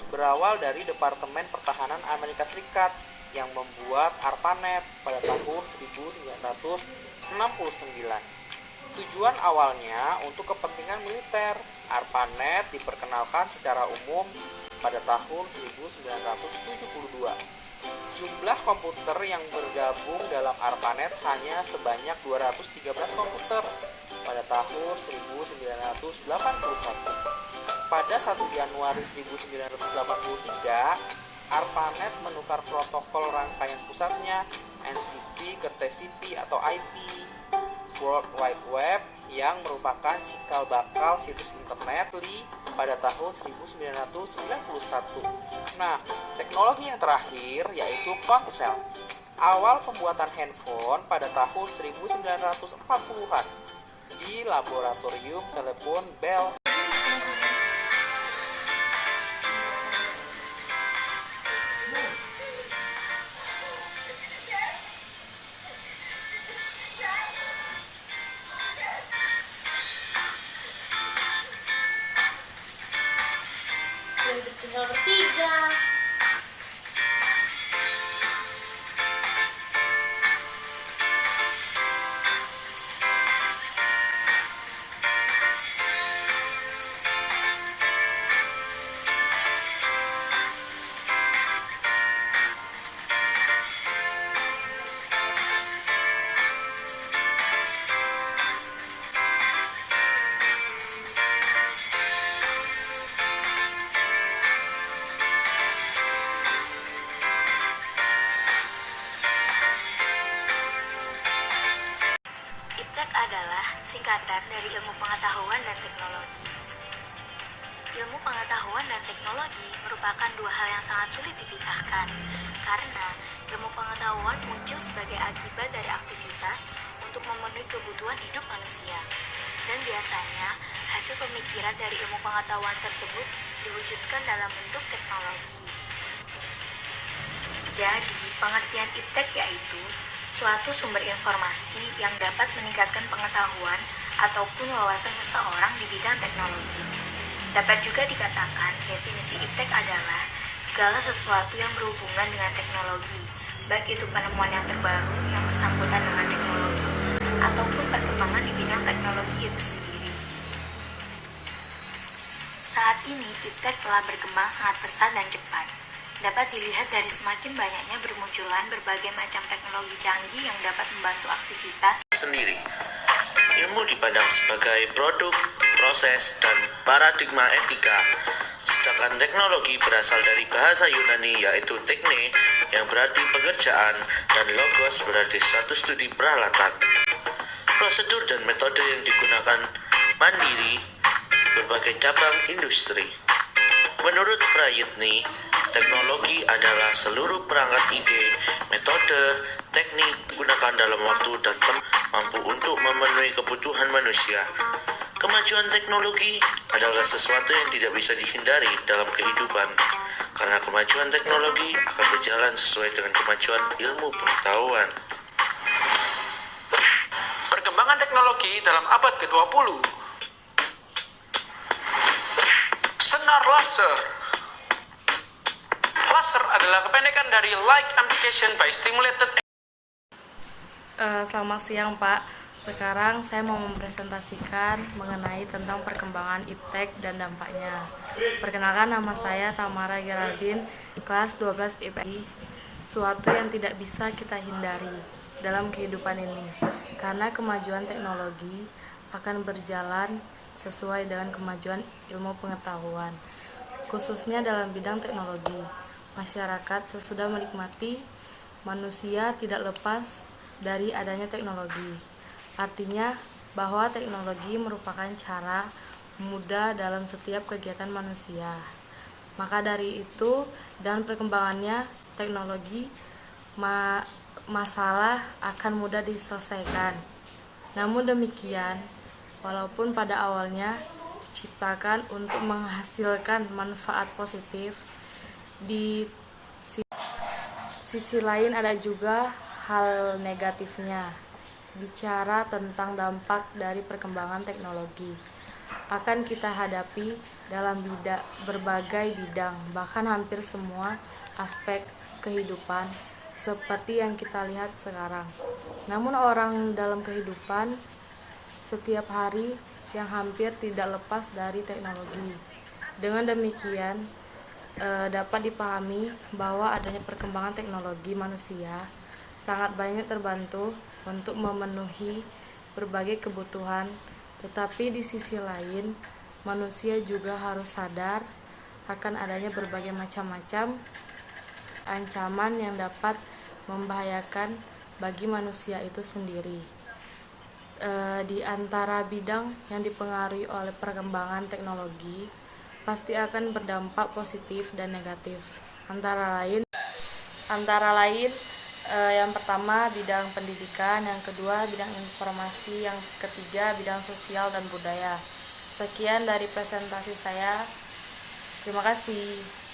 berawal dari Departemen Pertahanan Amerika Serikat yang membuat ARPANET pada tahun 1969. Tujuan awalnya untuk kepentingan militer. ARPANET diperkenalkan secara umum pada tahun 1972. Jumlah komputer yang bergabung dalam ARPANET hanya sebanyak 213 komputer pada tahun 1981. Pada 1 Januari 1983, ARPANET menukar protokol rangkaian pusatnya NCP ke TCP atau IP, World Wide Web, yang merupakan cikal bakal situs internet pada tahun 1991. Nah, teknologi yang terakhir yaitu ponsel. Awal pembuatan handphone pada tahun 1940-an di laboratorium telepon Bell. Tinggal bertiga. IPTEK adalah singkatan dari Ilmu Pengetahuan dan Teknologi. Ilmu pengetahuan dan teknologi merupakan dua hal yang sangat sulit dipisahkan, karena ilmu pengetahuan muncul sebagai akibat dari aktivitas untuk memenuhi kebutuhan hidup manusia. Dan biasanya, hasil pemikiran dari ilmu pengetahuan tersebut diwujudkan dalam bentuk teknologi. Jadi, pengertian IPTEK yaitu suatu sumber informasi yang dapat meningkatkan pengetahuan ataupun wawasan seseorang di bidang teknologi. Dapat juga dikatakan definisi IPTEK adalah segala sesuatu yang berhubungan dengan teknologi, baik itu penemuan yang terbaru yang bersangkutan dengan teknologi ataupun perkembangan di bidang teknologi itu sendiri. Saat ini IPTEK telah berkembang sangat pesat dan cepat. Dapat dilihat dari semakin banyaknya bermunculan berbagai macam teknologi canggih yang dapat membantu aktivitas sendiri. Ilmu dipandang sebagai produk, proses, dan paradigma etika, sedangkan teknologi berasal dari bahasa Yunani yaitu tekne yang berarti pekerjaan dan logos berarti suatu studi peralatan. Prosedur dan metode yang digunakan mandiri berbagai cabang industri. Menurut Prayitni, teknologi adalah seluruh perangkat ide, metode, teknik digunakan dalam waktu dan mampu untuk memenuhi kebutuhan manusia. Kemajuan teknologi adalah sesuatu yang tidak bisa dihindari dalam kehidupan, karena kemajuan teknologi akan berjalan sesuai dengan kemajuan ilmu pengetahuan. Perkembangan teknologi dalam abad ke-20. Senar laser. Laser adalah kependekan dari Light Amplification by Stimulated. Selamat siang Pak. Sekarang saya mau mempresentasikan mengenai tentang perkembangan IPTEK dan dampaknya. Perkenalkan, nama saya Tamara Geraldine, kelas 12 IPI. Suatu yang tidak bisa kita hindari dalam kehidupan ini, karena kemajuan teknologi akan berjalan sesuai dengan kemajuan ilmu pengetahuan, khususnya dalam bidang teknologi. Masyarakat sesudah menikmati, manusia tidak lepas dari adanya teknologi. Artinya bahwa teknologi merupakan cara mudah dalam setiap kegiatan manusia. Maka dari itu dan perkembangannya teknologi, masalah akan mudah diselesaikan. Namun demikian, walaupun pada awalnya diciptakan untuk menghasilkan manfaat positif, di sisi lain ada juga hal negatifnya. Bicara tentang dampak dari perkembangan teknologi, akan kita hadapi dalam berbagai bidang, bahkan hampir semua aspek kehidupan seperti yang kita lihat sekarang. Namun orang dalam kehidupan setiap hari yang hampir tidak lepas dari teknologi. Dengan demikian, dapat dipahami bahwa adanya perkembangan teknologi manusia sangat banyak terbantu untuk memenuhi berbagai kebutuhan, tetapi di sisi lain, manusia juga harus sadar akan adanya berbagai macam-macam ancaman yang dapat membahayakan bagi manusia itu sendiri. Di antara bidang yang dipengaruhi oleh perkembangan teknologi pasti akan berdampak positif dan negatif. Antara lain yang pertama bidang pendidikan, yang kedua bidang informasi, yang ketiga bidang sosial dan budaya. Sekian dari presentasi saya. Terima kasih.